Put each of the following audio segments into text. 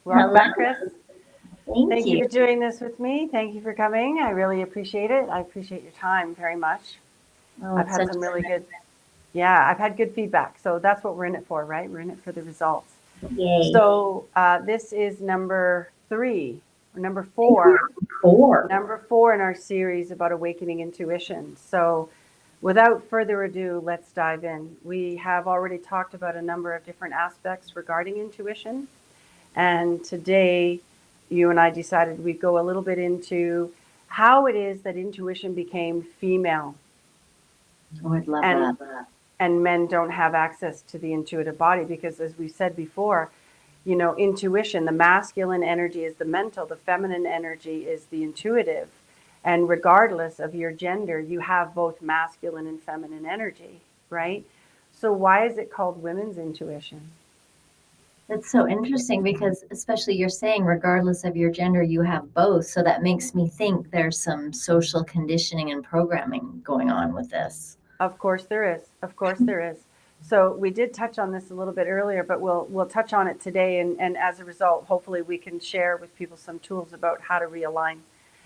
Welcome Hello. back, Chris. Thank Thank you you. for doing this with me. Thank you for coming. I really appreciate it. I appreciate your time very much. Oh, I've it's had such some really good, yeah, I've had good feedback. So that's what we're in it for, right? We're in it for the results. yay. So this is number three, or number I think we're four, on 4. number four in our series about awakening intuition. So without further ado, let's dive in. We have already talked about a number of different aspects regarding intuition. And today, you and I decided we'd go a little bit into how it is that intuition became female Oh, I'd love and that. men don't have access to the intuitive body because, as we said before, intuition, the masculine energy is the mental, the feminine energy is the intuitive. And regardless of your gender, you have both masculine and feminine energy, right? So why is it called women's intuition? That's so interesting because, especially you're saying, regardless of your gender, you have both. So that makes me think there's some social conditioning and programming going on with this. Of course there is. Of course there is. So we did touch on this a little bit earlier, but we'll touch on it today, and as a result, hopefully we can share with people some tools about how to realign,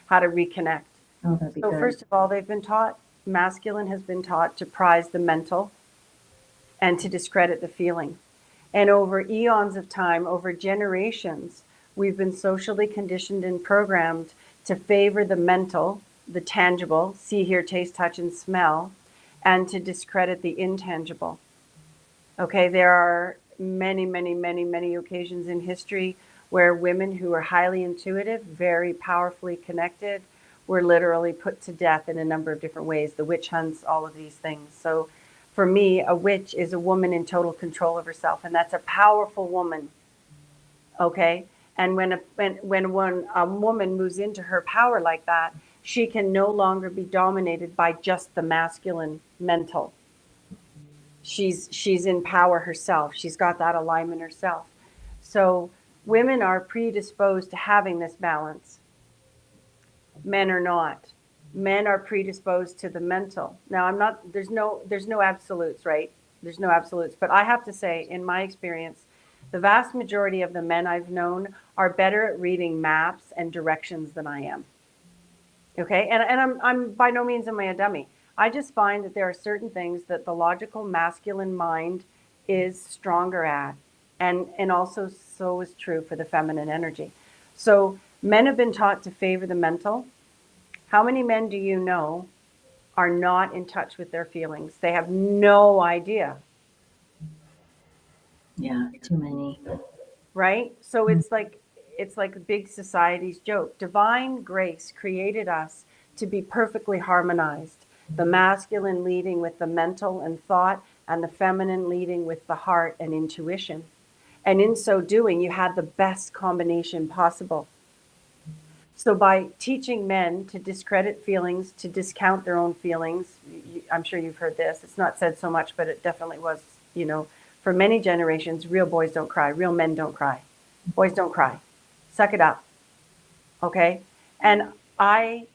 how to reconnect. Oh, that'd be So good. first of all, they've been taught, masculine has been taught to prize the mental and to discredit the feeling. And over eons of time, over generations, we've been socially conditioned and programmed to favor the mental, the tangible, see, hear, taste, touch, and smell, and to discredit the intangible. Okay, there are many, many, many, many occasions in history where women who are highly intuitive, very powerfully connected, were literally put to death in a number of different ways. The witch hunts, all of these things. So for me, a witch is a woman in total control of herself, and that's a powerful woman. Okay, and when a woman moves into her power like that, she can no longer be dominated by just the masculine mental. She's in power herself. She's got that alignment herself. So women are predisposed to having this balance. Men are not. Men are predisposed to the mental. Now I'm not there's no absolutes, right? There's no absolutes, but I have to say in my experience, the vast majority of the men I've known are better at reading maps and directions than I am. Okay, and I'm by no means am I a dummy. I just find that there are certain things that the logical masculine mind is stronger at, and also so is true for the feminine energy. So men have been taught to favor the mental. How many men do you know are not in touch with their feelings? They have no idea, Yeah, too many. right? So it's like a big society's joke. Divine grace created us to be perfectly harmonized. The masculine leading with the mental and thought, and the feminine leading with the heart and intuition. And in so doing, you had the best combination possible. So by teaching men to discredit feelings, to discount their own feelings, I'm sure you've heard this. It's not said so much, but it definitely was, for many generations, real boys don't cry, real men don't cry. Boys don't cry. Suck it up. Okay? And I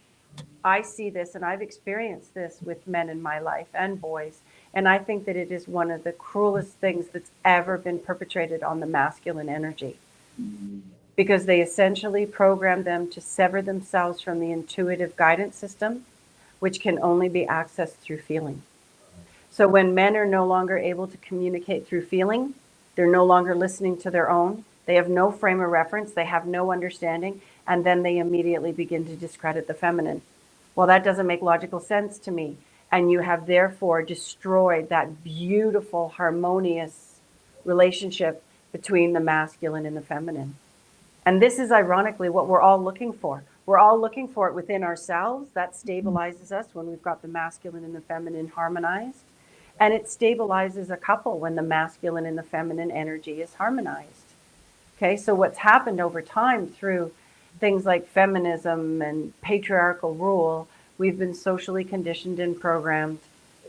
I see this and I've experienced this with men in my life and boys. And I think that it is one of the cruelest things that's ever been perpetrated on the masculine energy because they essentially program them to sever themselves from the intuitive guidance system, which can only be accessed through feeling. So when men are no longer able to communicate through feeling, they're no longer listening to their own, they have no frame of reference, they have no understanding, and then they immediately begin to discredit the feminine. Well, that doesn't make logical sense to me. And you have therefore destroyed that beautiful, harmonious relationship between the masculine and the feminine. And this is ironically what we're all looking for. We're all looking for it within ourselves. That stabilizes us when we've got the masculine and the feminine harmonized. And it stabilizes a couple when the masculine and the feminine energy is harmonized. Okay, so what's happened over time through things like feminism and patriarchal rule, we've been socially conditioned and programmed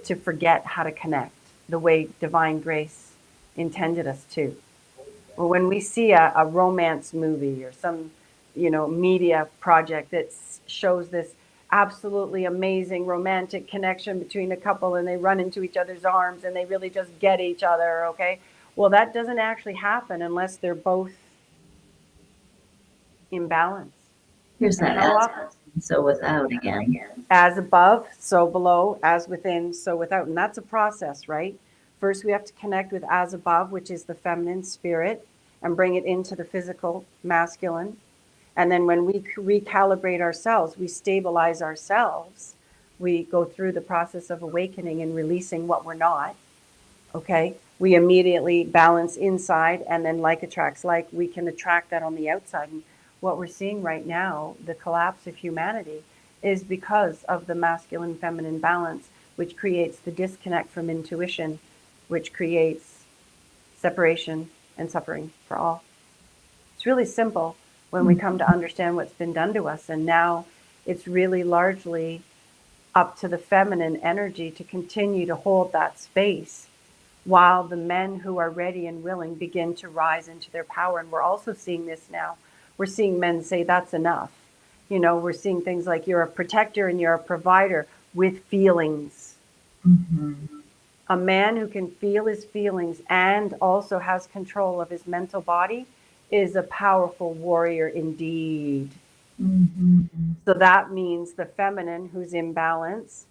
to forget how to connect the way divine grace intended us to. Or when we see a romance movie or some, media project that shows this absolutely amazing romantic connection between a couple and they run into each other's arms and they really just get each other, okay? Well, that doesn't actually happen unless they're both imbalance. Here's And that how as often? so without again. As above, so below, as within, so without. And that's a process, right? First, we have to connect with as above, which is the feminine spirit, and bring it into the physical masculine. And then when we recalibrate ourselves, we stabilize ourselves, we go through the process of awakening and releasing what we're not. Okay, we immediately balance inside, and then like attracts like, we can attract that on the outside. And what we're seeing right now, the collapse of humanity, is because of the masculine feminine balance, which creates the disconnect from intuition, which creates separation and suffering for all. It's really simple when we come to understand what's been done to us, and now it's really largely up to the feminine energy to continue to hold that space while the men who are ready and willing begin to rise into their power. And we're also seeing this now. We're seeing men say, that's enough. You know, we're seeing things like, you're a protector and you're a provider with feelings. Mm-hmm. A man who can feel his feelings and also has control of his mental body is a powerful warrior indeed. Mm-hmm. So that means the feminine, who's in balance,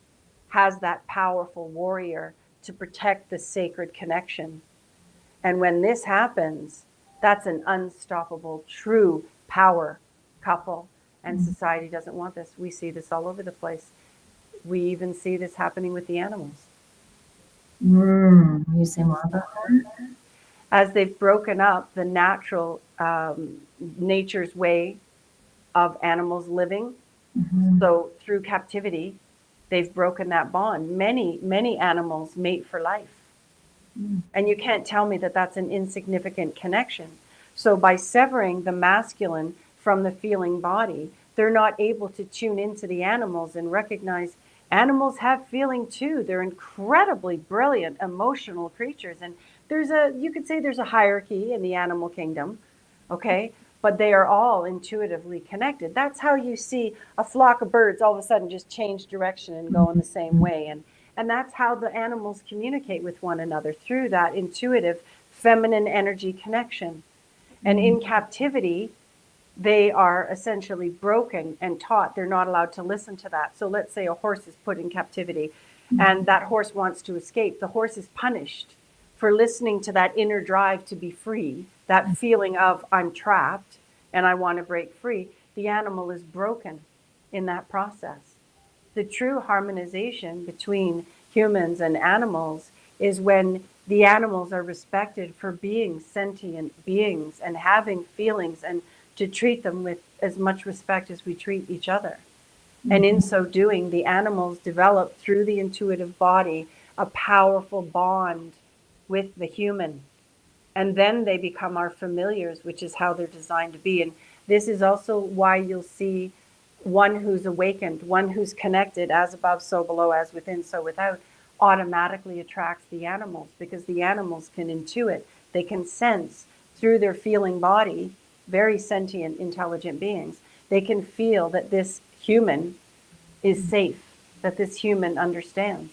has that powerful warrior to protect the sacred connection. And when this happens, that's an unstoppable, true power couple. And society doesn't want this. We see this all over the place. We even see this happening with the animals. You say more about that? As they've broken up the natural nature's way of animals living, so through captivity, they've broken that bond. Many animals mate for life. And you can't tell me that that's an insignificant connection. So by severing the masculine from the feeling body, they're not able to tune into the animals and recognize animals have feeling too. They're incredibly brilliant, emotional creatures. And you could say there's a hierarchy in the animal kingdom, okay? But they are all intuitively connected. That's how you see a flock of birds all of a sudden just change direction and go in the same way. And that's how the animals communicate with one another, through that intuitive feminine energy connection. And in captivity, they are essentially broken and taught they're not allowed to listen to that. So let's say a horse is put in captivity and that horse wants to escape. The horse is punished for listening to that inner drive to be free, that feeling of, I'm trapped and I want to break free. The animal is broken in that process. The true harmonization between humans and animals is when the animals are respected for being sentient beings and having feelings, and to treat them with as much respect as we treat each other. And in so doing, the animals develop through the intuitive body a powerful bond with the human. And then they become our familiars, which is how they're designed to be. And this is also why you'll see one who's awakened, one who's connected, as above, so below, as within, so without, automatically attracts the animals, because the animals can intuit, they can sense through their feeling body, very sentient, intelligent beings. They can feel that this human is safe, that this human understands.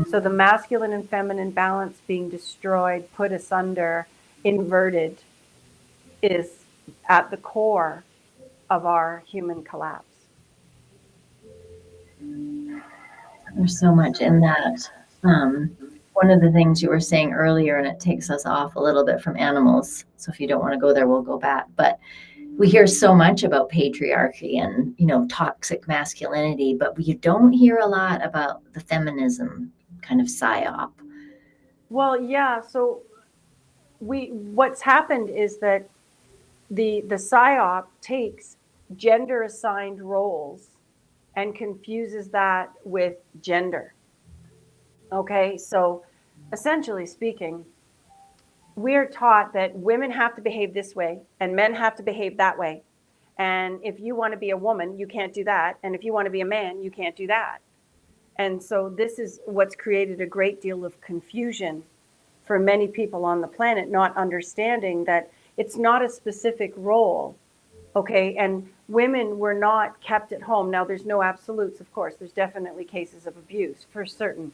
So the masculine and feminine balance being destroyed, put asunder, inverted, is at the core of our human collapse. There's so much in that. One of the things you were saying earlier, and it takes us off a little bit from animals. So if you don't want to go there, we'll go back. But we hear so much about patriarchy and, toxic masculinity, but we don't hear a lot about the feminism kind of psyop. Well, yeah. So what's happened is that the psyop takes gender assigned roles and confuses that with gender. Okay, so essentially speaking, we're taught that women have to behave this way and men have to behave that way. And if you want to be a woman, you can't do that. And if you want to be a man, you can't do that. And so this is what's created a great deal of confusion for many people on the planet, not understanding that it's not a specific role. Okay, and women were not kept at home. Now, there's no absolutes, of course. There's definitely cases of abuse for certain.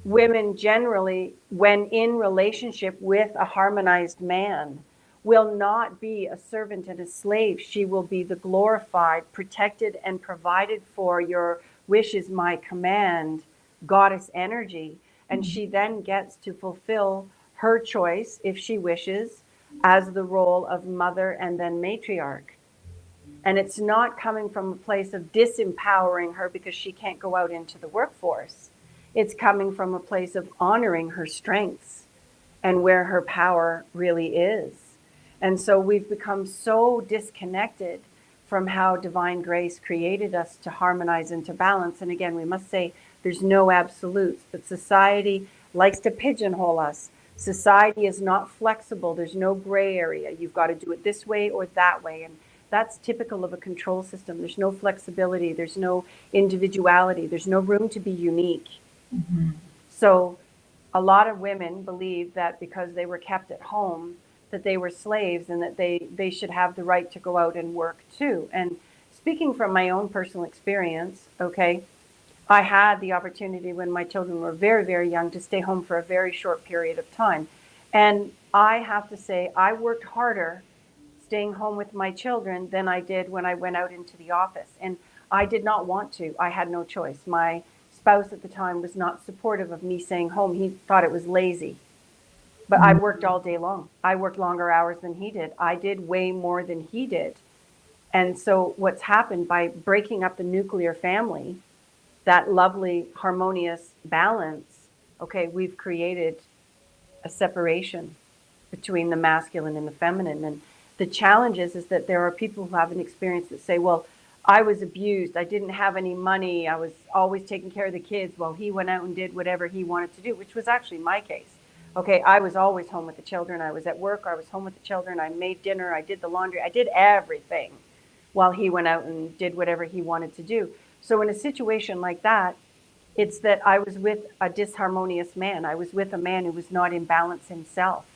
Women generally, when in relationship with a harmonized man, will not be a servant and a slave. She will be the glorified, protected, and provided for. Your wish is my command, goddess energy. And she then gets to fulfill her choice, if she wishes, as the role of mother and then matriarch. And it's not coming from a place of disempowering her because she can't go out into the workforce. It's coming from a place of honoring her strengths and where her power really is. And so we've become so disconnected from how divine grace created us to harmonize and to balance. And again, we must say there's no absolutes, but society likes to pigeonhole us. Society is not flexible. There's no gray area. You've got to do it this way or that way. And that's typical of a control system. There's no flexibility. There's no individuality. There's no room to be unique. Mm-hmm. So a lot of women believe that because they were kept at home, that they were slaves and that they should have the right to go out and work too. And speaking from my own personal experience, okay, I had the opportunity when my children were very, very young to stay home for a very short period of time. And I have to say, I worked harder staying home with my children than I did when I went out into the office. And I did not want to. I had no choice. My spouse at the time was not supportive of me staying home. He thought it was lazy. But I worked all day long. I worked longer hours than he did. I did way more than he did. And so what's happened by breaking up the nuclear family, that lovely harmonious balance, okay, we've created a separation between the masculine and the feminine. And the challenge is that there are people who have an experience that say, well, I was abused. I didn't have any money. I was always taking care of the kids while he went out and did whatever he wanted to do, which was actually my case. Okay, I was always home with the children. I was at work. I was home with the children. I made dinner. I did the laundry. I did everything while he went out and did whatever he wanted to do. So in a situation like that, it's that I was with a disharmonious man. I was with a man who was not in balance himself.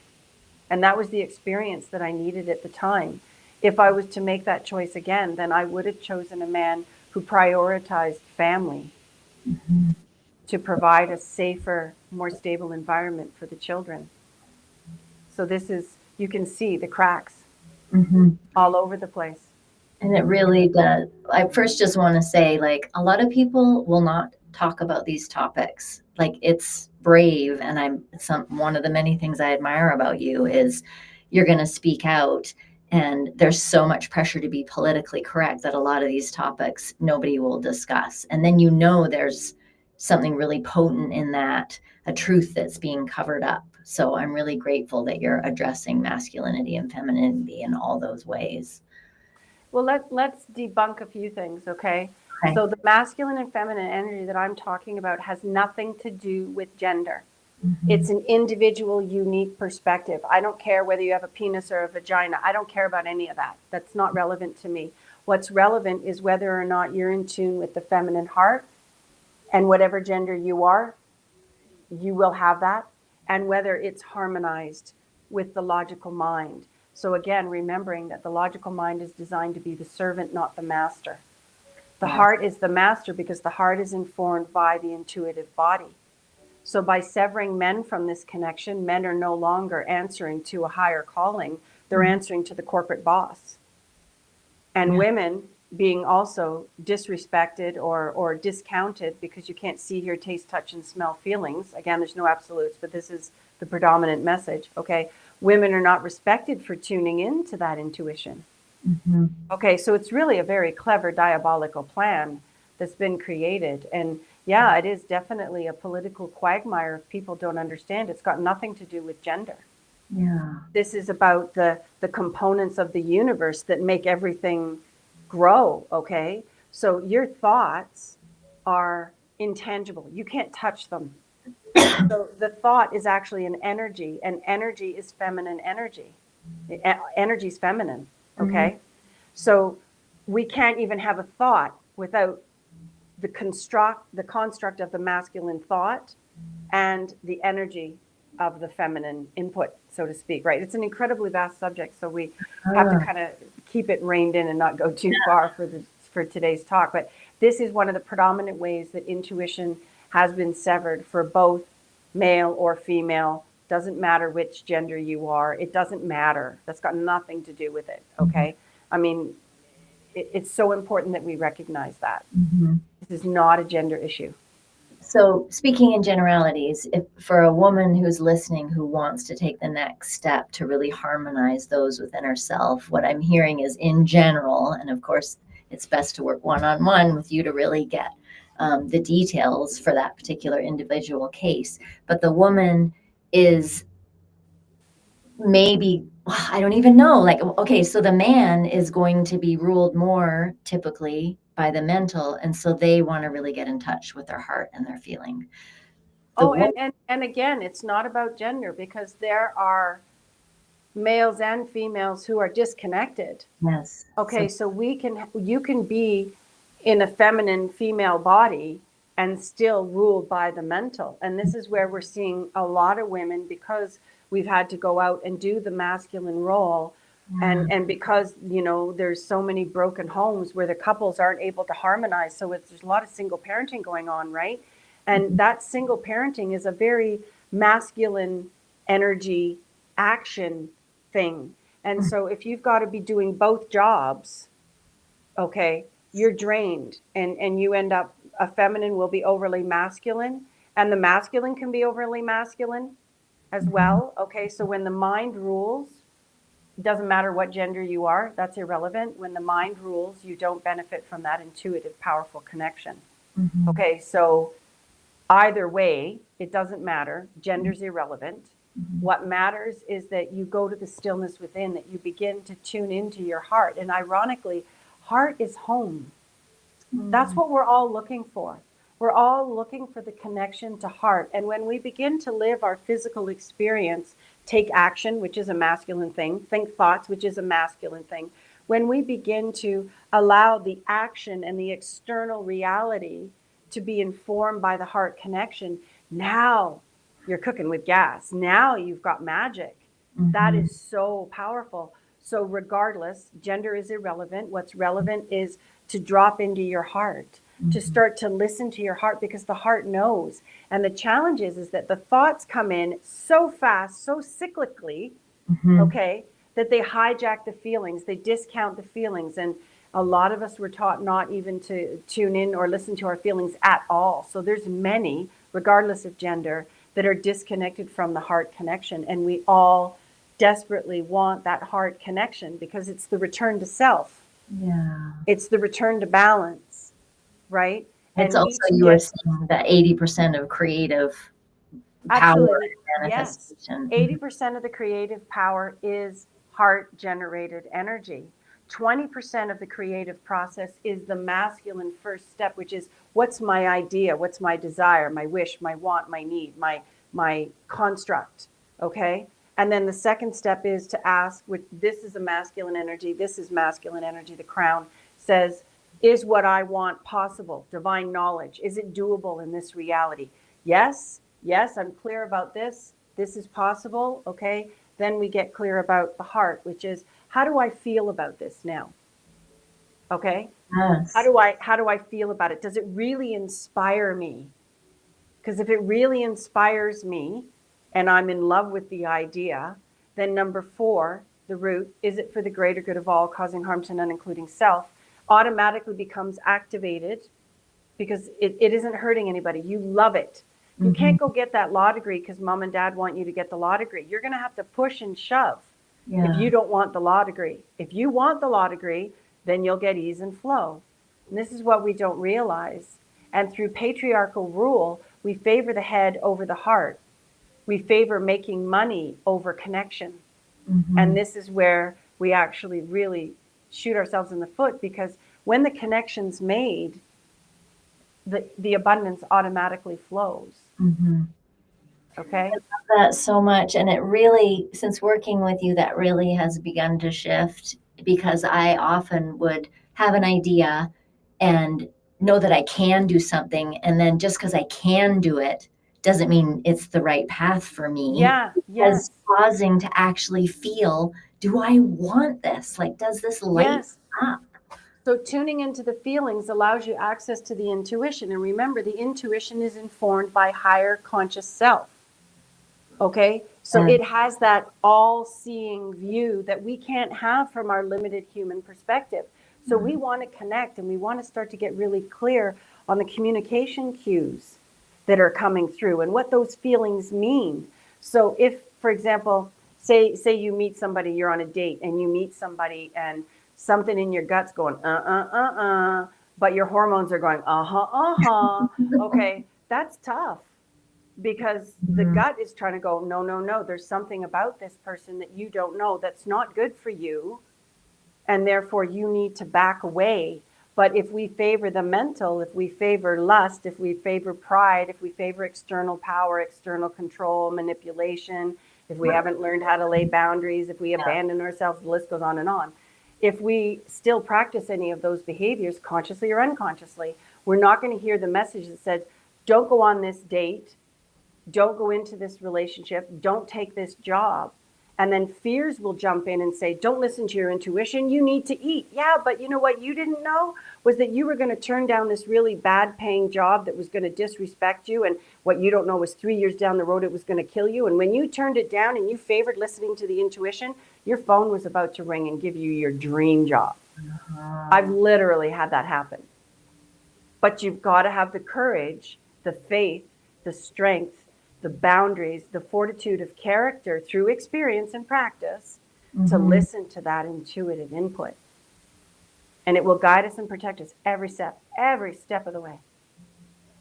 And that was the experience that I needed at the time. If I was to make that choice again, then I would have chosen a man who prioritized family to provide a safer, more stable environment for the children. So this is, you can see the cracks all over the place. And it really does. I first just want to say, like, a lot of people will not talk about these topics. Like, it's brave, and one of the many things I admire about you is you're going to speak out, and there's so much pressure to be politically correct that a lot of these topics nobody will discuss. And then there's something really potent in that, a truth that's being covered up. So I'm really grateful that you're addressing masculinity and femininity in all those ways. Well, let's debunk a few things, okay? Okay. So the masculine and feminine energy that I'm talking about has nothing to do with gender. It's an individual, unique perspective. I don't care whether you have a penis or a vagina. I don't care about any of that. That's not relevant to me. What's relevant is whether or not you're in tune with the feminine heart, and whatever gender you are, you will have that, and whether it's harmonized with the logical mind. So again, remembering that the logical mind is designed to be the servant, not the master. The heart is the master because the heart is informed by the intuitive body. So by severing men from this connection, men are no longer answering to a higher calling. They're answering to the corporate boss. And women being also disrespected or discounted because you can't see, hear, taste, touch, and smell feelings. Again, there's no absolutes, but this is the predominant message, okay? Women are not respected for tuning into that intuition. Okay, so it's really a very clever diabolical plan that's been created. And yeah, it is definitely a political quagmire if people don't understand. It's got nothing to do with gender. Yeah. This is about the components of the universe that make everything grow, okay? So your thoughts are intangible. You can't touch them. So the thought is actually an energy, and energy is feminine energy. Energy is feminine, okay? So we can't even have a thought without the construct of the masculine thought and the energy of the feminine input, so to speak, right? It's an incredibly vast subject, so we have to kind of keep it reined in and not go too far for today's talk. But this is one of the predominant ways that intuition has been severed for both male or female Doesn't matter which gender you are. It doesn't matter. That's got nothing to do with it. Okay. I mean, it's so important that we recognize that. This is not a gender issue. So speaking in generalities, if for a woman who's listening who wants to take the next step to really harmonize those within herself, what I'm hearing is in general, and of course it's best to work one-on-one with you to really get the details for that particular individual case. But the woman is maybe, I don't even know, like, okay, so the man is going to be ruled more typically by the mental, and so they want to really get in touch with their heart and their feeling. And again, it's not about gender, because there are males and females who are disconnected. Yes. Okay, so you can be in a feminine female body and still ruled by the mental. And this is where we're seeing a lot of women, because we've had to go out and do the masculine role. And because, there's so many broken homes where the couples aren't able to harmonize. So there's a lot of single parenting going on, right? And that single parenting is a very masculine energy action thing. And so if you've got to be doing both jobs, okay, you're drained, and you end up, a feminine will be overly masculine, and the masculine can be overly masculine as well. Okay, so when the mind rules, it doesn't matter what gender you are, that's irrelevant. When the mind rules, you don't benefit from that intuitive, powerful connection. Okay, so either way, it doesn't matter. Gender's irrelevant. What matters is that you go to the stillness within, that you begin to tune into your heart. And ironically, heart is home. That's what we're all looking for. We're all looking for the connection to heart. And when we begin to live our physical experience, take action, which is a masculine thing, think thoughts, which is a masculine thing. When we begin to allow the action and the external reality to be informed by the heart connection, now you're cooking with gas. Now you've got magic. That is so powerful. So regardless, gender is irrelevant. What's relevant is to drop into your heart, to start to listen to your heart, because the heart knows. And the challenge is that the thoughts come in so fast, so cyclically, okay, that they hijack the feelings, they discount the feelings. And a lot of us were taught not even to tune in or listen to our feelings at all. So there's many, regardless of gender, that are disconnected from the heart connection. And we all desperately want that heart connection, because it's the return to self. Yeah. It's the return to balance, right? It's also, you were saying that 80% of creative power and manifestation. Yes. 80% of the creative power is heart-generated energy. 20% of the creative process is the masculine first step, which is, what's my idea? What's my desire, my wish, my want, my need, my construct, okay? And then the second step is to ask, which this is a masculine energy, this is masculine energy. The crown says, is what I want possible? Divine knowledge. Is it doable in this reality? Yes, I'm clear about this. This is possible, okay? Then we get clear about the heart, which is, how do I feel about this now? Okay? Yes. How do I feel about it? Does it really inspire me? Because if it really inspires me, and I'm in love with the idea, then number 4, the root, is it for the greater good of all, causing harm to none, including self, automatically becomes activated, because it isn't hurting anybody. You love it. You can't go get that law degree because mom and dad want you to get the law degree. You're going to have to push and shove if you don't want the law degree. If you want the law degree, then you'll get ease and flow. And this is what we don't realize. And through patriarchal rule, we favor the head over the heart. We favor making money over connection. And this is where we actually really shoot ourselves in the foot, because when the connection's made, the abundance automatically flows. Okay? I love that so much. And it really, since working with you, that really has begun to shift, because I often would have an idea and know that I can do something. And then just because I can do it doesn't mean it's the right path for me. Yeah, yes. Pausing to actually feel, do I want this? Like, does this light up? So tuning into the feelings allows you access to the intuition. And remember, the intuition is informed by higher conscious self. Okay. So Yeah. it has that all seeing view that we can't have from our limited human perspective. So we want to connect and we want to start to get really clear on the communication cues that are coming through and what those feelings mean. So if, for example, say you meet somebody, you're on a date and you meet somebody and something in your gut's going, but your hormones are going, okay, that's tough because the Mhm. gut is trying to go, no, no, no, there's something about this person that you don't know that's not good for you. And therefore, you need to back away. But if we favor the mental, if we favor lust, if we favor pride, if we favor external power, external control, manipulation, if we haven't learned how to lay boundaries, if we Yeah. abandon ourselves, the list goes on and on. If we still practice any of those behaviors, consciously or unconsciously, we're not going to hear the message that says, don't go on this date, don't go into this relationship, don't take this job. And then fears will jump in and say, don't listen to your intuition, you need to eat. Yeah, but you know what you didn't know was that you were going to turn down this really bad paying job that was going to disrespect you. And what you don't know was 3 years down the road, it was going to kill you. And when you turned it down and you favored listening to the intuition, your phone was about to ring and give you your dream job. I've literally had that happen. But you've got to have the courage, the faith, the strength, the boundaries, the fortitude of character through experience and practice to Mhm. listen to that intuitive input. And it will guide us and protect us every step of the way.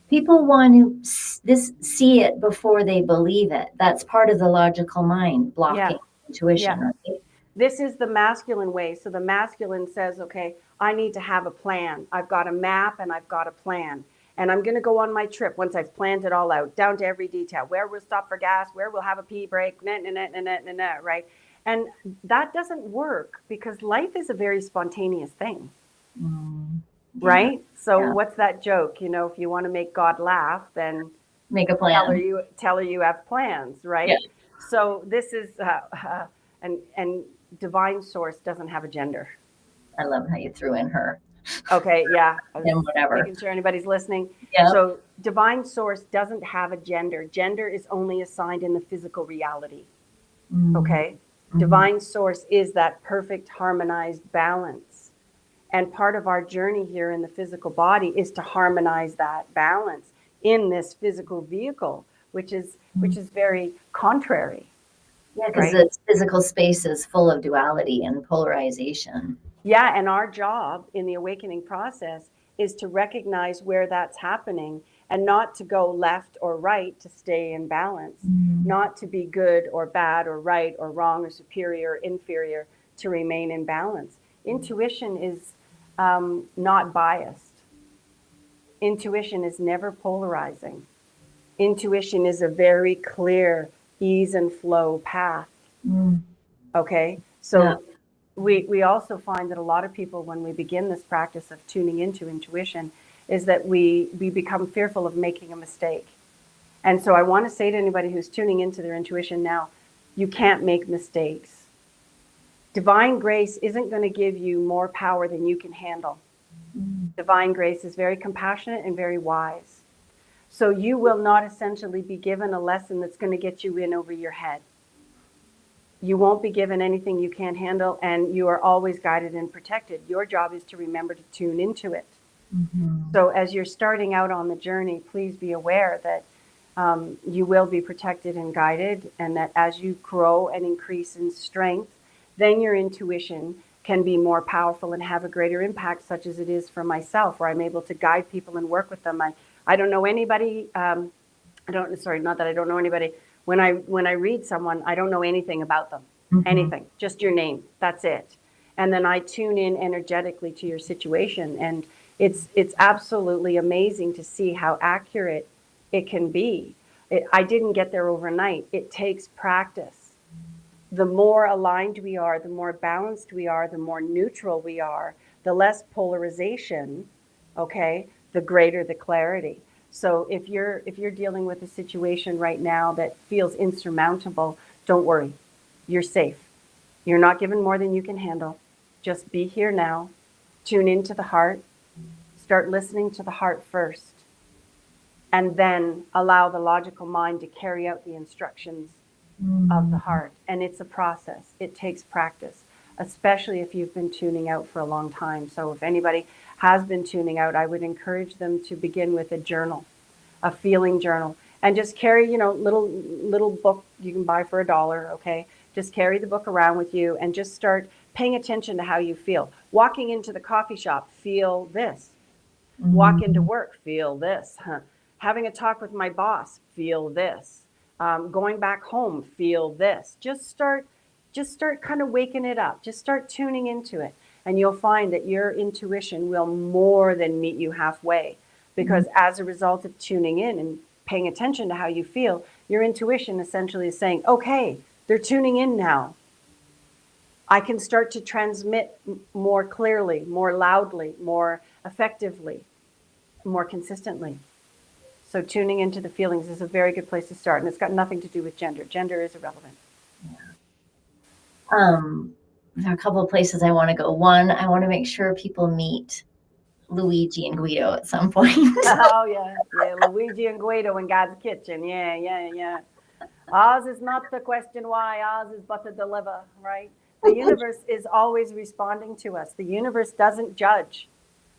People want to see it before they believe it. That's part of the logical mind Yeah, blocking yeah. intuition, right? This is the masculine way. So the masculine says, okay, I need to have a plan. I've got a map and I've got a plan. And I'm going to go on my trip once I've planned it all out, down to every detail, where we'll stop for gas, where we'll have a pee break, right? And that doesn't work because life is a very spontaneous thing, Mm. Yeah, right? So yeah. what's that joke? You know, if you want to make God laugh, then Make a tell her plan. you have plans, Yeah. right? So this is and divine source doesn't have a gender. I love how you threw in her Okay, yeah, I was and whatever. making sure anybody's listening. Yep. So divine source doesn't have a gender. Gender is only assigned in the physical reality. Mm. Okay, Mhm. divine source is that perfect harmonized balance. And part of our journey here in the physical body is to harmonize that balance in this physical vehicle, which is very contrary, Yeah, because right? the physical space is full of duality and polarization. Yeah, and our job in the awakening process is to recognize where that's happening and not to go left or right to stay in balance, Mm. not to be good or bad or right or wrong or superior or inferior to remain in balance. Intuition is not biased. Intuition is never polarizing. Intuition is a very clear ease and flow path. Mm. Okay. Yeah. So we also find that a lot of people, when we begin this practice of tuning into intuition, is that we become fearful of making a mistake. And so I want to say to anybody who's tuning into their intuition now, you can't make mistakes. Divine grace isn't going to give you more power than you can handle. Mm. Divine grace is very compassionate and very wise. So you will not essentially be given a lesson that's going to get you in over your head. You won't be given anything you can't handle, and you are always guided and protected. Your job is to remember to tune into it. Mhm. So as you're starting out on the journey, please be aware that you will be protected and guided, and that as you grow and increase in strength, then your intuition can be more powerful and have a greater impact, such as it is for myself, where I'm able to guide people and work with them. I don't know anybody. Not that I don't know anybody. When I read someone, I don't know anything about them, Mhm. anything, just your name. That's it. And then I tune in energetically to your situation, and it's absolutely amazing to see how accurate it can be. I didn't get there overnight. It takes practice. The more aligned we are, the more balanced we are, the more neutral we are, the less polarization, okay, the greater the clarity. So if you're dealing with a situation right now that feels insurmountable, don't worry. You're safe. You're not given more than you can handle. Just be here now. Tune into the heart. Start listening to the heart first, and then allow the logical mind to carry out the instructions of the heart. And it's a process. It takes practice, especially if you've been tuning out for a long time. So if anybody has been tuning out, I would encourage them to begin with a journal, a feeling journal, and just carry, little book you can buy for $1, okay? Just carry the book around with you and just start paying attention to how you feel. Walking into the coffee shop, feel this. Walk into work, feel this. Having a talk with my boss, feel this. Going back home, feel this. Just start kind of waking it up. Just start tuning into it. And you'll find that your intuition will more than meet you halfway. Because as a result of tuning in and paying attention to how you feel, your intuition essentially is saying, okay, they're tuning in now. I can start to transmit more clearly, more loudly, more effectively, more consistently. So tuning into the feelings is a very good place to start. And it's got nothing to do with gender. Gender is irrelevant. There are a couple of places I want to go. One, I want to make sure people meet Luigi and Guido at some point. Oh, yeah. Luigi and Guido in God's kitchen. Yeah. Ours is not the question why, ours is but to deliver, right? The universe is always responding to us. The universe doesn't judge,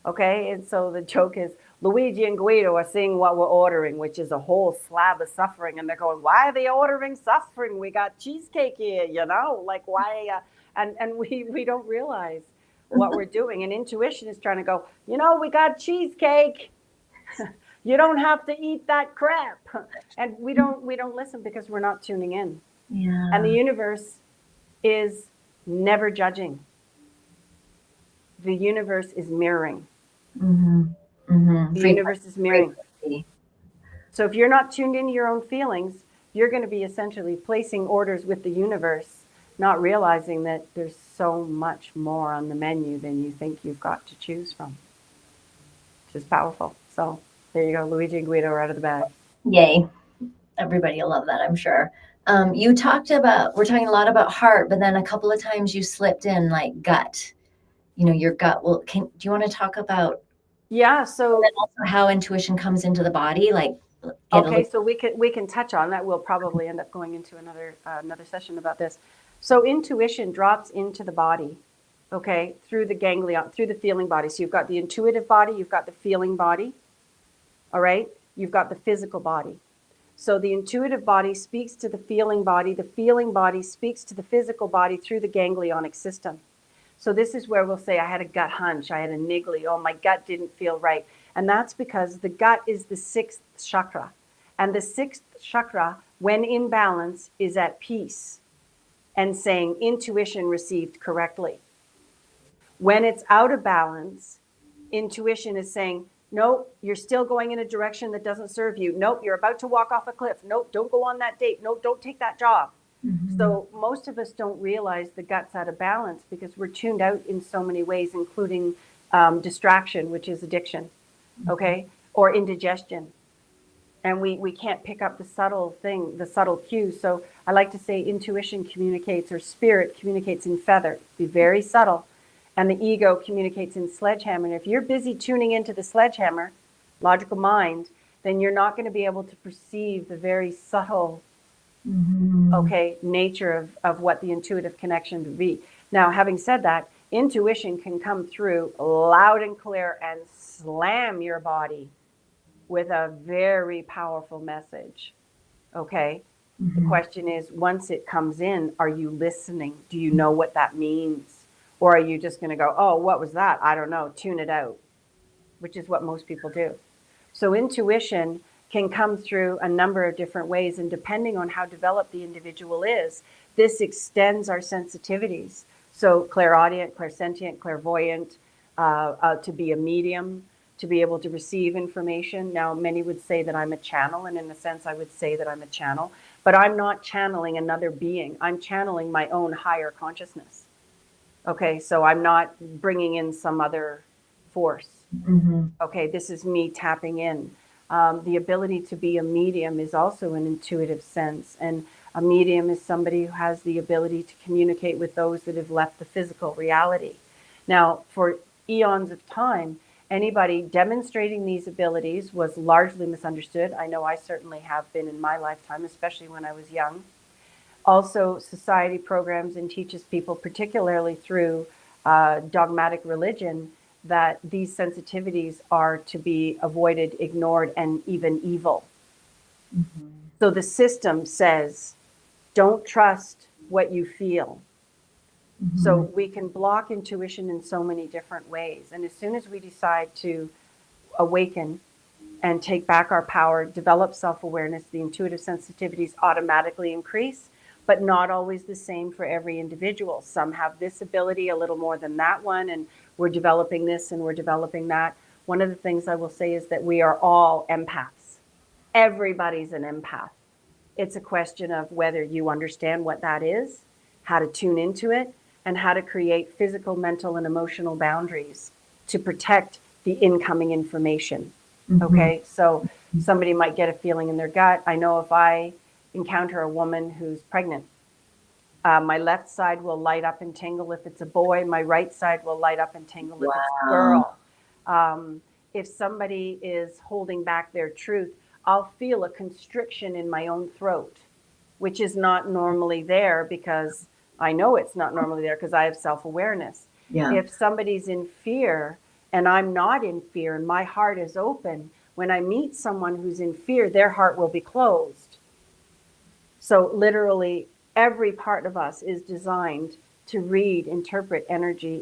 okay? And so the joke is Luigi and Guido are seeing what we're ordering, which is a whole slab of suffering. And they're going, why are they ordering suffering? We got cheesecake here, like why? And we don't realize what we're doing. And intuition is trying to go, we got cheesecake. You don't have to eat that crap. And we don't listen because we're not tuning in. Yeah. And the universe is never judging. The universe is mirroring. The universe is mirroring. So if you're not tuned into your own feelings, you're going to be essentially placing orders with the universe, not realizing that there's so much more on the menu than you think you've got to choose from, which is powerful. So there you go. Luigi and Guido are out of the bag. Yay. Everybody will love that, I'm sure. We're talking a lot about heart, but then a couple of times you slipped in like gut, your gut. Well, do you want to talk about so also how intuition comes into the body? So we can touch on that. We'll probably end up going into another session about this. So intuition drops into the body, okay, through the ganglion, through the feeling body. So you've got the intuitive body, you've got the feeling body, all right? You've got the physical body. So the intuitive body speaks to the feeling body speaks to the physical body through the ganglionic system. So this is where we'll say, I had a gut hunch, I had a niggly, oh, my gut didn't feel right. And that's because the gut is the 6th chakra. And the 6th chakra, when in balance, is at peace and saying intuition received correctly. When it's out of balance, intuition is saying, nope, you're still going in a direction that doesn't serve you. Nope, you're about to walk off a cliff. Nope, don't go on that date. Nope, don't take that job. So most of us don't realize the gut's out of balance because we're tuned out in so many ways, including distraction, which is addiction, okay, or indigestion. And we can't pick up the subtle cues. So I like to say intuition communicates, or spirit communicates in feather, be very subtle. And the ego communicates in sledgehammer. And if you're busy tuning into the sledgehammer, logical mind, then you're not going to be able to perceive the very subtle, nature of what the intuitive connection would be. Now, having said that, intuition can come through loud and clear and slam your body with a very powerful message, okay? The question is, once it comes in, are you listening? Do you know what that means? Or are you just going to go, oh, what was that? I don't know, tune it out, which is what most people do. So intuition can come through a number of different ways. And depending on how developed the individual is, this extends our sensitivities. So clairaudient, clairsentient, clairvoyant, to be a medium, to be able to receive information. Now, many would say that I'm a channel, and in a sense, I would say that I'm a channel, but I'm not channeling another being. I'm channeling my own higher consciousness. Okay, so I'm not bringing in some other force. Okay, this is me tapping in. The ability to be a medium is also an intuitive sense. And a medium is somebody who has the ability to communicate with those that have left the physical reality. Now, for eons of time, anybody demonstrating these abilities was largely misunderstood. I know I certainly have been in my lifetime, especially when I was young. Also, society programs and teaches people, particularly through dogmatic religion, that these sensitivities are to be avoided, ignored, and even evil. So the system says, don't trust what you feel. So we can block intuition in so many different ways. And as soon as we decide to awaken and take back our power, develop self-awareness, the intuitive sensitivities automatically increase, but not always the same for every individual. Some have this ability a little more than that one, and we're developing this and we're developing that. One of the things I will say is that we are all empaths. Everybody's an empath. It's a question of whether you understand what that is, how to tune into it, and how to create physical, mental, and emotional boundaries to protect the incoming information. Okay, so somebody might get a feeling in their gut. I know if I encounter a woman who's pregnant, my left side will light up and tingle if it's a boy. My right side will light up and tingle if it's a girl. If somebody is holding back their truth, I'll feel a constriction in my own throat, which is not normally there because I know it's not normally there because I have self-awareness. Yeah. If somebody's in fear and I'm not in fear and my heart is open, when I meet someone who's in fear, their heart will be closed. So literally every part of us is designed to read, interpret energy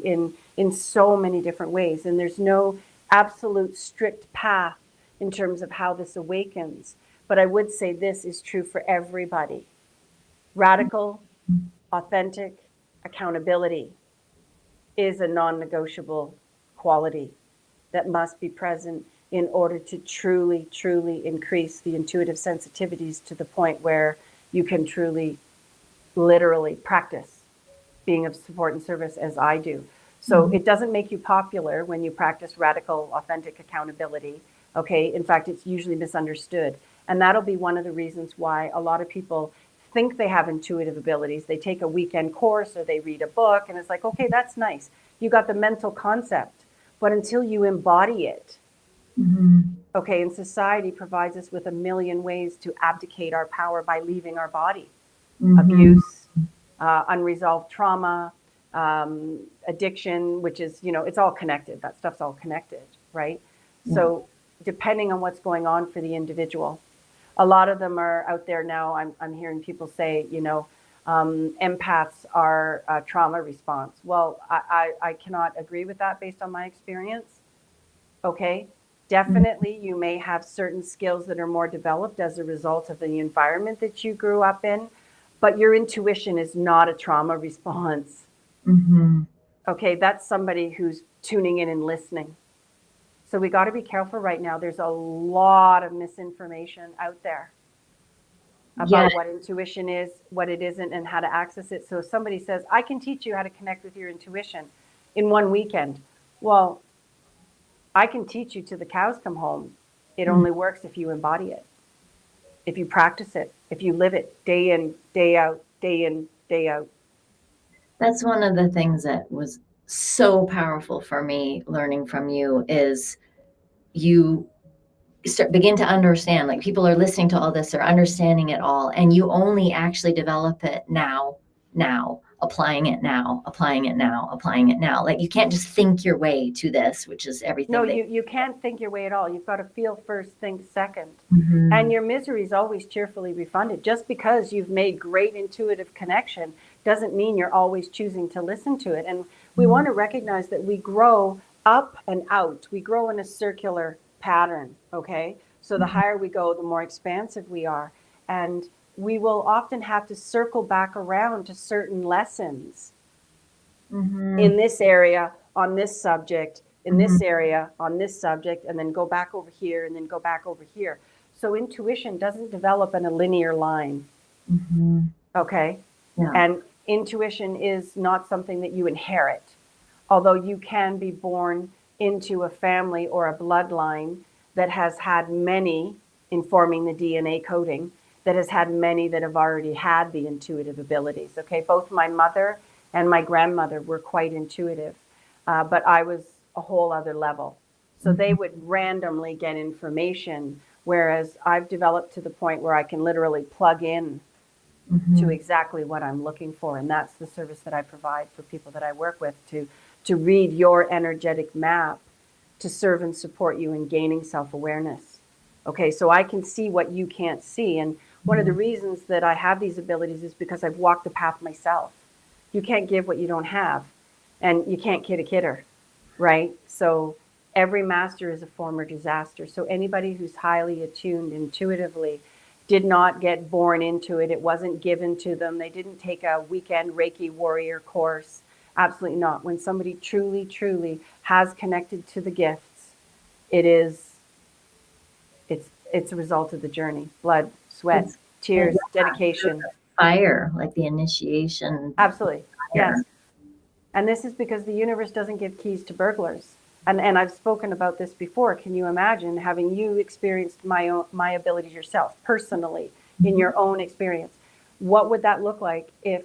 in so many different ways. And there's no absolute strict path in terms of how this awakens. But I would say this is true for everybody. Radical, authentic accountability is a non-negotiable quality that must be present in order to truly, truly increase the intuitive sensitivities to the point where you can truly, literally practice being of support and service as I do. So it doesn't make you popular when you practice radical, authentic accountability. Okay, in fact, it's usually misunderstood. And that'll be one of the reasons why a lot of people think they have intuitive abilities. They take a weekend course or they read a book and it's like, okay, that's nice. You got the mental concept, but until you embody it, okay, and society provides us with a million ways to abdicate our power by leaving our body. Abuse, unresolved trauma, addiction, which is, it's all connected. That stuff's all connected, right? So depending on what's going on for the individual, a lot of them are out there now. I'm hearing people say, empaths are a trauma response. Well, I cannot agree with that based on my experience. Okay, definitely you may have certain skills that are more developed as a result of the environment that you grew up in, but your intuition is not a trauma response. Okay, that's somebody who's tuning in and listening. So we got to be careful right now. There's a lot of misinformation out there about what intuition is, what it isn't, and how to access it. So if somebody says, I can teach you how to connect with your intuition in one weekend. Well, I can teach you till the cows come home. It only works if you embody it, if you practice it, if you live it day in, day out, day in, day out. That's one of the things that was so powerful for me learning from you is you begin to understand, like people are listening to all this, they're understanding it all, and you only actually develop it now, applying it now, applying it now, applying it now. Like you can't just think your way to this, which is everything. No, you can't think your way at all. You've got to feel first, think second. And your misery is always cheerfully refunded. Just because you've made great intuitive connection doesn't mean you're always choosing to listen to it. And we want to recognize that we grow up and out. We grow in a circular pattern, okay? So the higher we go, the more expansive we are. And we will often have to circle back around to certain lessons in this area, on this subject, in this area, on this subject, and then go back over here, and then go back over here. So intuition doesn't develop in a linear line, okay? Yeah. And intuition is not something that you inherit, although you can be born into a family or a bloodline that has had many informing the DNA coding, that has had many that have already had the intuitive abilities, okay? Both my mother and my grandmother were quite intuitive, but I was a whole other level. So they would randomly get information, whereas I've developed to the point where I can literally plug in to exactly what I'm looking for. And that's the service that I provide for people that I work with, to read your energetic map to serve and support you in gaining self-awareness. Okay, so I can see what you can't see. And one of the reasons that I have these abilities is because I've walked the path myself. You can't give what you don't have, and you can't kid a kidder, right? So every master is a former disaster. So anybody who's highly attuned intuitively did not get born into it. It wasn't given to them. They didn't take a weekend Reiki warrior course. Absolutely not. When somebody truly, truly has connected to the gifts, it is, it's a result of the journey. Blood, sweat, tears, dedication. Fire, like the initiation. Absolutely. Fire. Yes. And this is because the universe doesn't give keys to burglars. And I've spoken about this before. Can you imagine having you experienced my abilities yourself personally in your own experience? What would that look like if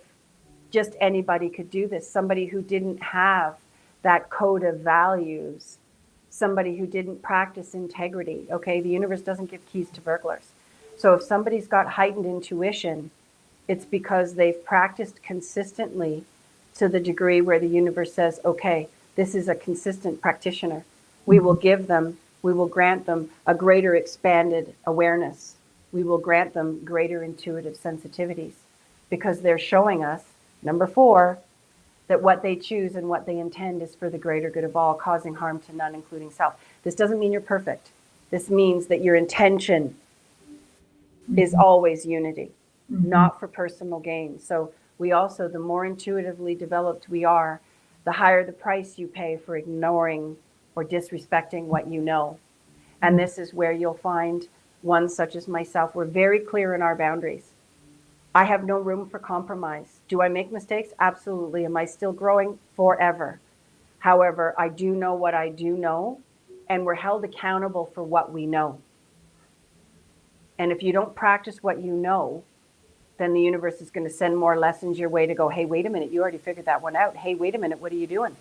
just anybody could do this? Somebody who didn't have that code of values, somebody who didn't practice integrity. Okay, the universe doesn't give keys to burglars. So if somebody's got heightened intuition, it's because they've practiced consistently to the degree where the universe says, okay, this is a consistent practitioner. We will give them, we will grant them a greater expanded awareness. We will grant them greater intuitive sensitivities because they're showing us, number 4, that what they choose and what they intend is for the greater good of all, causing harm to none, including self. This doesn't mean you're perfect. This means that your intention is always unity, not for personal gain. So we also, the more intuitively developed we are, the higher the price you pay for ignoring or disrespecting what you know. And this is where you'll find ones such as myself. We're very clear in our boundaries. I have no room for compromise. Do I make mistakes? Absolutely. Am I still growing? Forever. However, I do know what I do know, and we're held accountable for what we know. And if you don't practice what you know, then the universe is going to send more lessons your way to go, hey, wait a minute, you already figured that one out. Hey, wait a minute, what are you doing?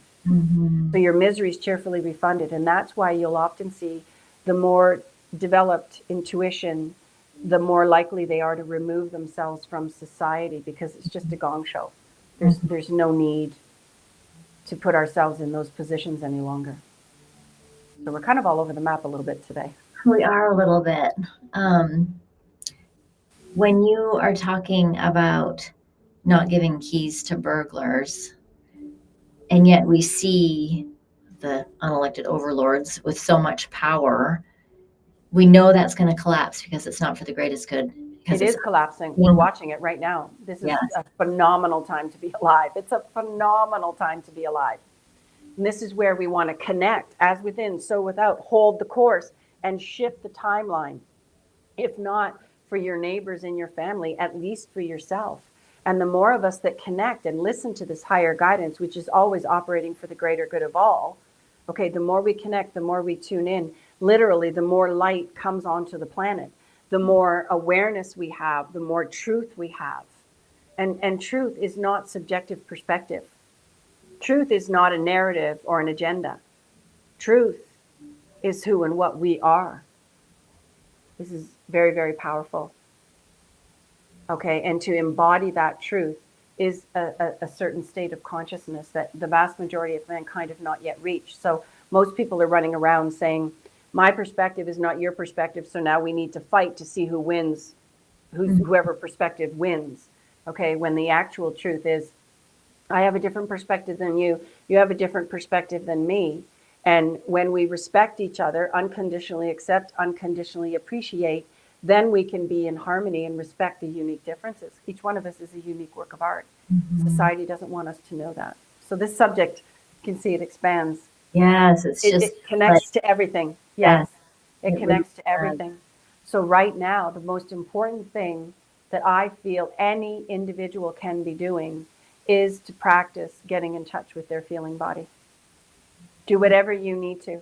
So your misery is cheerfully refunded. And that's why you'll often see the more developed intuition, the more likely they are to remove themselves from society because it's just a gong show. There's no need to put ourselves in those positions any longer. So we're kind of all over the map a little bit today. We are a little bit. When you are talking about not giving keys to burglars, and yet we see the unelected overlords with so much power, we know that's going to collapse because it's not for the greatest good. It is collapsing. We're watching it right now. This is a phenomenal time to be alive. It's a phenomenal time to be alive. And this is where we want to connect, as within, so without, hold the course and shift the timeline. If not for your neighbors and your family, at least for yourself. And the more of us that connect and listen to this higher guidance, which is always operating for the greater good of all, okay, the more we connect, the more we tune in, literally, the more light comes onto the planet, the more awareness we have, the more truth we have. And truth is not subjective perspective. Truth is not a narrative or an agenda. Truth is who and what we are. This is very, very powerful. Okay, and to embody that truth is a certain state of consciousness that the vast majority of mankind have not yet reached. So most people are running around saying, my perspective is not your perspective, so now we need to fight to see who wins, whoever perspective wins. Okay, when the actual truth is, I have a different perspective than you, you have a different perspective than me. And when we respect each other, unconditionally accept, unconditionally appreciate, then we can be in harmony and respect the unique differences. Each one of us is a unique work of art. Society doesn't want us to know that. So this subject, you can see it expands. Yes, It connects to everything. Yes, it connects to everything. So right now, the most important thing that I feel any individual can be doing is to practice getting in touch with their feeling body. Do whatever you need to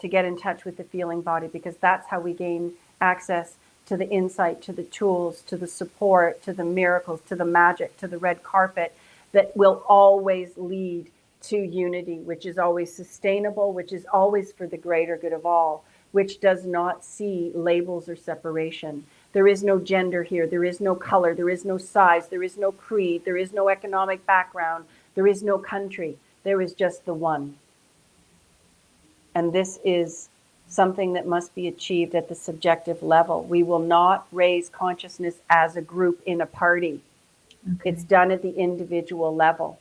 get in touch with the feeling body, because that's how we gain access to the insight, to the tools, to the support, to the miracles, to the magic, to the red carpet that will always lead to unity, which is always sustainable, which is always for the greater good of all, which does not see labels or separation. There is no gender here. There is no color. There is no size. There is no creed. There is no economic background. There is no country. There is just the one. And this is something that must be achieved at the subjective level. We will not raise consciousness as a group in a party. Okay. It's done at the individual level.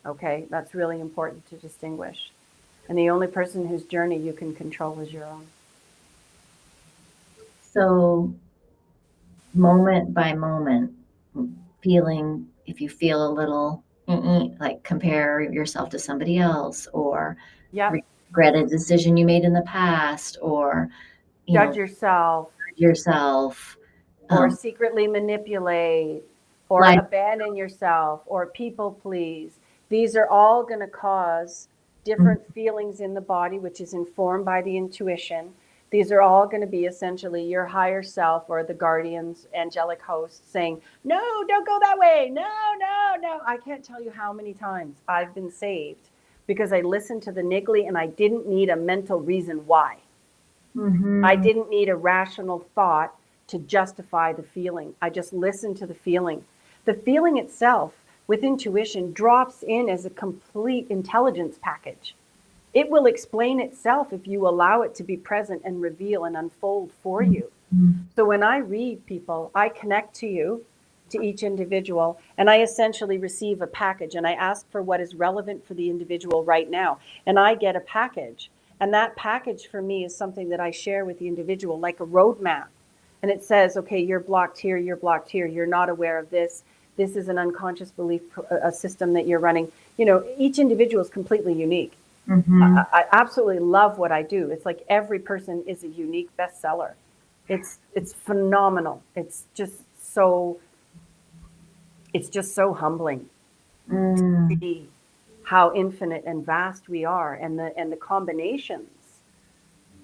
Okay, that's really important to distinguish. And the only person whose journey you can control is your own. So, moment by moment, feeling, if you feel a little like compare yourself to somebody else, or Yeah, regret a decision you made in the past, or judge yourself, yourself, or secretly manipulate, or like, abandon yourself, or people please. These are all going to cause different feelings in the body, which is informed by the intuition. These are all going to be essentially your higher self or the guardians, angelic hosts saying, no, don't go that way. No, no, no. I can't tell you how many times I've been saved because I listened to the niggly and I didn't need a mental reason why. I didn't need a rational thought to justify the feeling. I just listened to the feeling. The feeling itself with intuition drops in as a complete intelligence package. It will explain itself if you allow it to be present and reveal and unfold for you. So when I read people, I connect to you, to each individual, and I essentially receive a package and I ask for what is relevant for the individual right now. And I get a package. And that package for me is something that I share with the individual, like a roadmap. And it says, okay, you're blocked here, you're not aware of this. This is an unconscious belief, a system that you're running. You know, each individual is completely unique. I absolutely love what I do. It's like every person is a unique bestseller. It's phenomenal. It's just so humbling to see how infinite and vast we are, and the combinations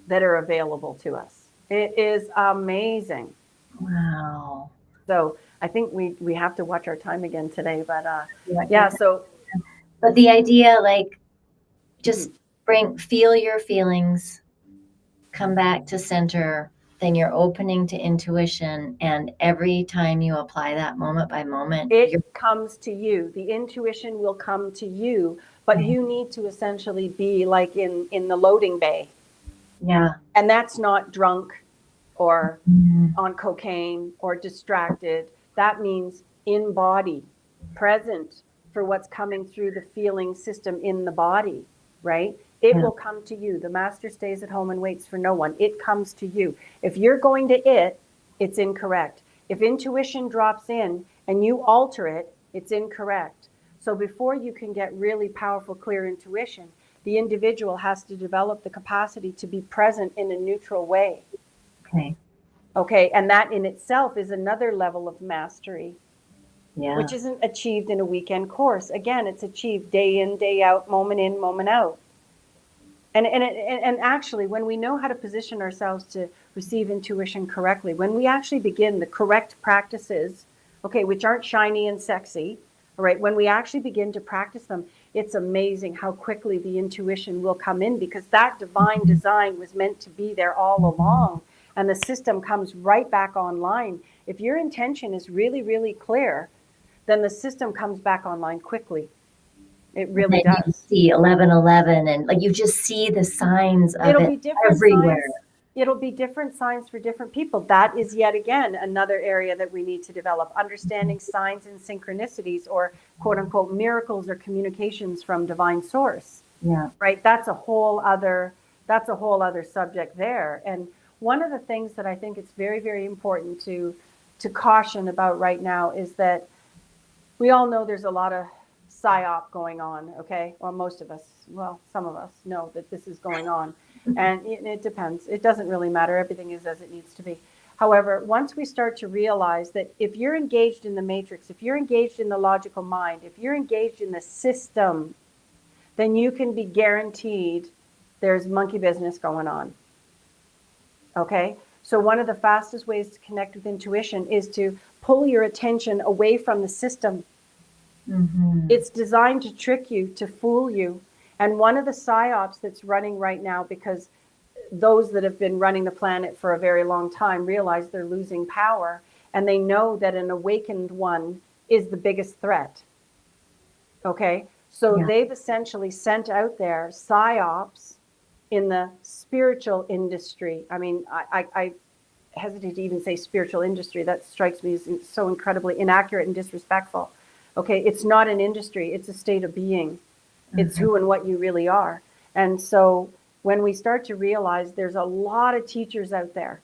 that are available to us. It is amazing. wow. So I think we have to watch our time again today, but yeah. So, but the idea, like, just feel your feelings, come back to center, then you're opening to intuition. And every time you apply that moment by moment, it comes to you. The intuition will come to you, but you need to essentially be like in the loading bay. Yeah. And that's not drunk or on cocaine or distracted. That means in body, present for what's coming through the feeling system in the body, right? It will come to you. The master stays at home and waits for no one. It comes to you. If you're going to it's incorrect. If intuition drops in and you alter it, it's incorrect. So before you can get really powerful, clear intuition, the individual has to develop the capacity to be present in a neutral way. Okay. And that in itself is another level of mastery, which isn't achieved in a weekend course. Again, it's achieved day in, day out, moment in, moment out. And actually, when we know how to position ourselves to receive intuition correctly, when we actually begin the correct practices, okay, which aren't shiny and sexy, all right, when we actually begin to practice them, it's amazing how quickly the intuition will come in, because that divine design was meant to be there all along. And the system comes right back online. If your intention is really, really clear, then the system comes back online quickly. It really does. You see 1111, and like you just see the signs of it everywhere. It'll be different signs for different people. That is yet again another area that we need to develop. Understanding signs and synchronicities, or quote unquote miracles or communications from divine source. Yeah. Right. That's a whole other subject there. And one of the things that I think it's very, very important to caution about right now is that we all know there's a lot of psyop going on, okay? Well, most of us, some of us know that this is going on. And it depends. It doesn't really matter. Everything is as it needs to be. However, once we start to realize that if you're engaged in the matrix, if you're engaged in the logical mind, if you're engaged in the system, then you can be guaranteed there's monkey business going on. Okay? So one of the fastest ways to connect with intuition is to pull your attention away from the system. It's designed to trick you, to fool you. And one of the psyops that's running right now, because those that have been running the planet for a very long time realize they're losing power, and they know that an awakened one is the biggest threat. Okay, so Yeah. they've essentially sent out there psyops in the spiritual industry. I mean, I hesitate to even say spiritual industry. That strikes me as so incredibly inaccurate and disrespectful. Okay, it's not an industry, it's a state of being. It's who and what you really are. And so when we start to realize there's a lot of teachers out there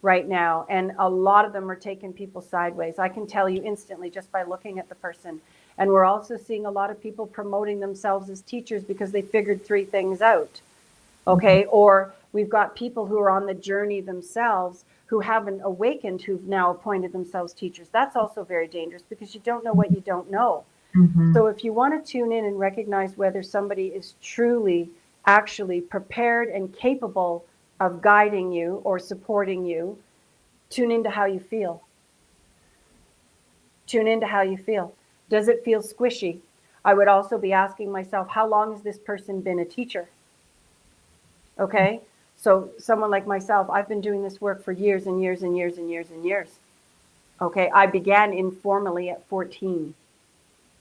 right now, and a lot of them are taking people sideways. I can tell you instantly just by looking at the person. And we're also seeing a lot of people promoting themselves as teachers because they figured 3 things out. Okay, or we've got people who are on the journey themselves who haven't awakened, who've now appointed themselves teachers. That's also very dangerous because you don't know what you don't know. Mm-hmm. So if you want to tune in and recognize whether somebody is truly actually prepared and capable of guiding you or supporting you, tune into how you feel. Tune into how you feel. Does it feel squishy? I would also be asking myself, how long has this person been a teacher? Okay, so someone like myself, I've been doing this work for years and years and years and years and years. Okay, I began informally at 14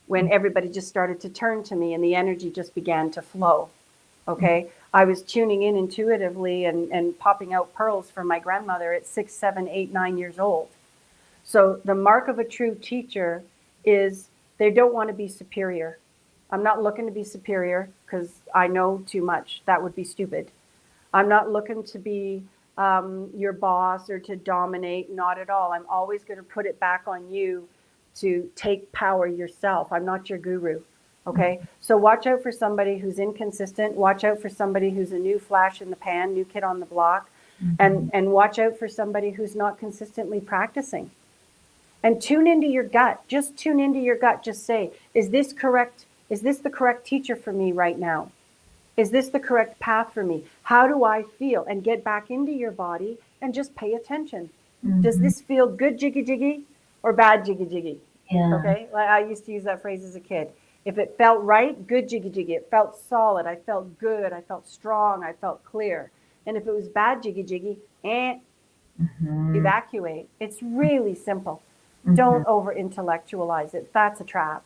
when everybody just started to turn to me and the energy just began to flow. Okay, I was tuning in intuitively and popping out pearls for my grandmother at 6, 7, 8, 9 years old. So the mark of a true teacher is they don't want to be superior. I'm not looking to be superior because I know too much. That would be stupid. I'm not looking to be your boss or to dominate, not at all. I'm always going to put it back on you to take power yourself. I'm not your guru. Okay, so watch out for somebody who's inconsistent. Watch out for somebody who's a new flash in the pan, new kid on the block, and watch out for somebody who's not consistently practicing. And tune into your gut. Just tune into your gut. Just say, is this correct? Is this the correct teacher for me right now? Is this the correct path for me? How do I feel? And get back into your body and just pay attention. Does this feel good jiggy jiggy or bad jiggy jiggy? Yeah. Okay, like I used to use that phrase as a kid. If it felt right, good jiggy jiggy. It felt solid. I felt good. I felt strong. I felt clear. And if it was bad jiggy jiggy, evacuate. It's really simple. Don't over intellectualize it. That's a trap.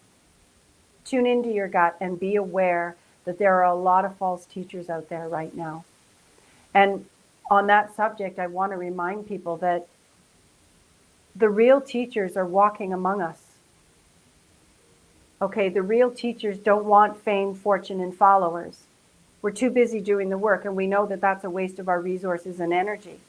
Tune into your gut and be aware that there are a lot of false teachers out there right now. And on that subject, I want to remind people that the real teachers are walking among us. Okay, the real teachers don't want fame, fortune, and followers. We're too busy doing the work, and we know that that's a waste of our resources and energy.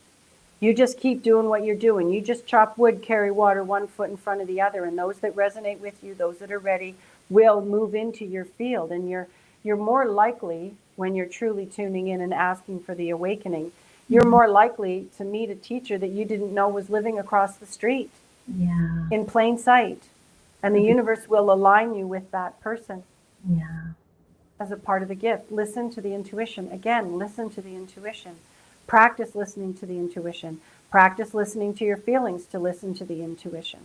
You just keep doing what you're doing. You just chop wood, carry water, one foot in front of the other, and those that resonate with you, those that are ready, will move into your field. And you're more likely, when you're truly tuning in and asking for the awakening, you're more likely to meet a teacher that you didn't know was living across the street in plain sight. And the universe will align you with that person as a part of the gift. Listen to the intuition. Again, listen to the intuition. Practice listening to the intuition. Practice listening to your feelings to listen to the intuition.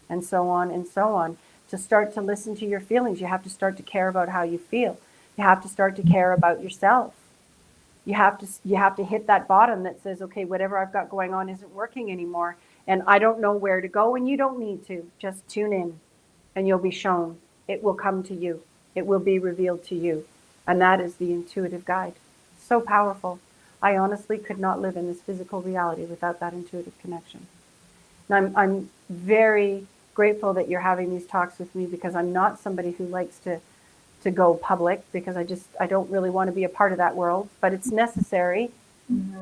And so on and so on. To start to listen to your feelings, you have to start to care about how you feel. You have to start to care about yourself. You have to hit that bottom that says, okay, whatever I've got going on isn't working anymore, and I don't know where to go, and you don't need to. Just tune in, and you'll be shown. It will come to you. It will be revealed to you. And that is the intuitive guide. So powerful. I honestly could not live in this physical reality without that intuitive connection. And I'm very grateful that you're having these talks with me, because I'm not somebody who likes to go public, because I don't really want to be a part of that world, but it's necessary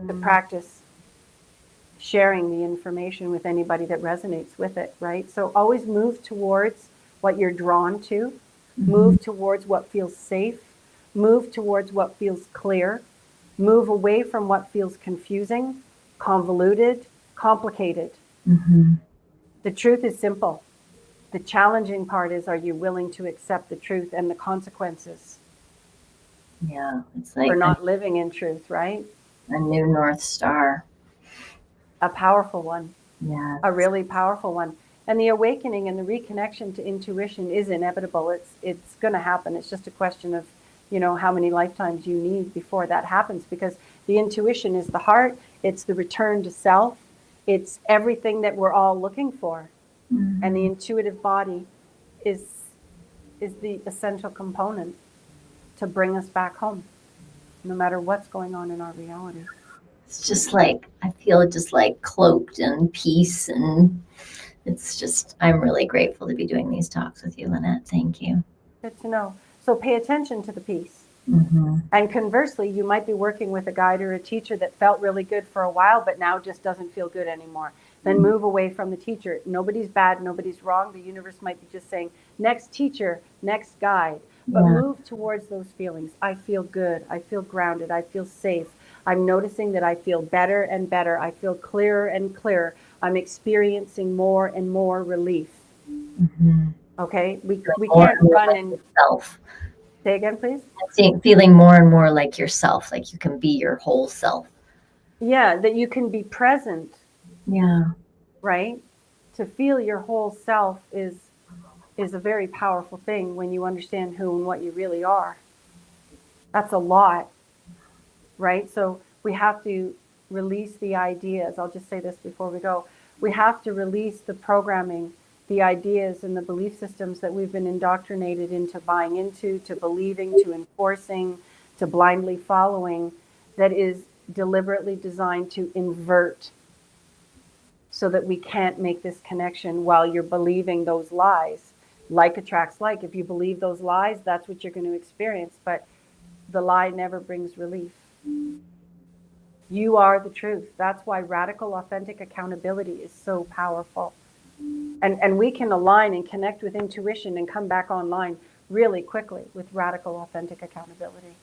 to practice sharing the information with anybody that resonates with it, right? So always move towards what you're drawn to, move towards what feels safe, move towards what feels clear, move away from what feels confusing, convoluted, complicated. The truth is simple. The challenging part is, are you willing to accept the truth and the consequences It's like for not living in truth, right? a new North Star. A powerful one, Yeah. a really powerful one. And the awakening and the reconnection to intuition is inevitable. It's going to happen. It's just a question of how many lifetimes you need before that happens, because the intuition is the heart, it's the return to self, it's everything that we're all looking for. And the intuitive body is the essential component to bring us back home, no matter what's going on in our reality. It's just like, I feel just like cloaked in peace, and it's just, I'm really grateful to be doing these talks with you, Lynette. Thank you. Good to know. So pay attention to the peace. Mm-hmm. And conversely, you might be working with a guide or a teacher that felt really good for a while, but now just doesn't feel good anymore. Then move away from the teacher. Nobody's bad, nobody's wrong. The universe might be just saying, next teacher, next guide. But move towards those feelings. I feel good. I feel grounded. I feel safe. I'm noticing that I feel better and better. I feel clearer and clearer. I'm experiencing more and more relief. Mm-hmm. Okay? We can't run and... Self. Say again, please? Feeling more and more like yourself, like you can be your whole self. Yeah, that you can be present. Yeah. Right? To feel your whole self is a very powerful thing when you understand who and what you really are. That's a lot, right? So we have to release the ideas. I'll just say this before we go. We have to release the programming, the ideas and the belief systems that we've been indoctrinated into buying into, to believing, to enforcing, to blindly following, that is deliberately designed to invert, so that we can't make this connection while you're believing those lies. Like attracts like. If you believe those lies, that's what you're going to experience. But the lie never brings relief. You are the truth. That's why radical, authentic accountability is so powerful. And we can align and connect with intuition and come back online really quickly with radical, authentic accountability.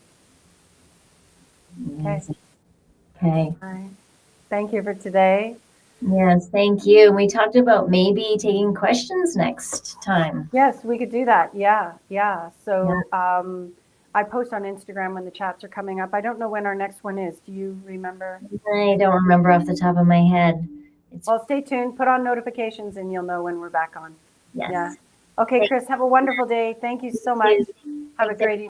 Okay. Okay. All right. Thank you for today. Yes, thank you. We talked about maybe taking questions next time. Yes, we could do that. Yeah. So I post on Instagram when the chats are coming up. I don't know when our next one is. Do you remember? I don't remember off the top of my head. Well, stay tuned. Put on notifications and you'll know when we're back on. Yes. Yeah. Okay, Chris, have a wonderful day. Thank you so much. Have a great evening.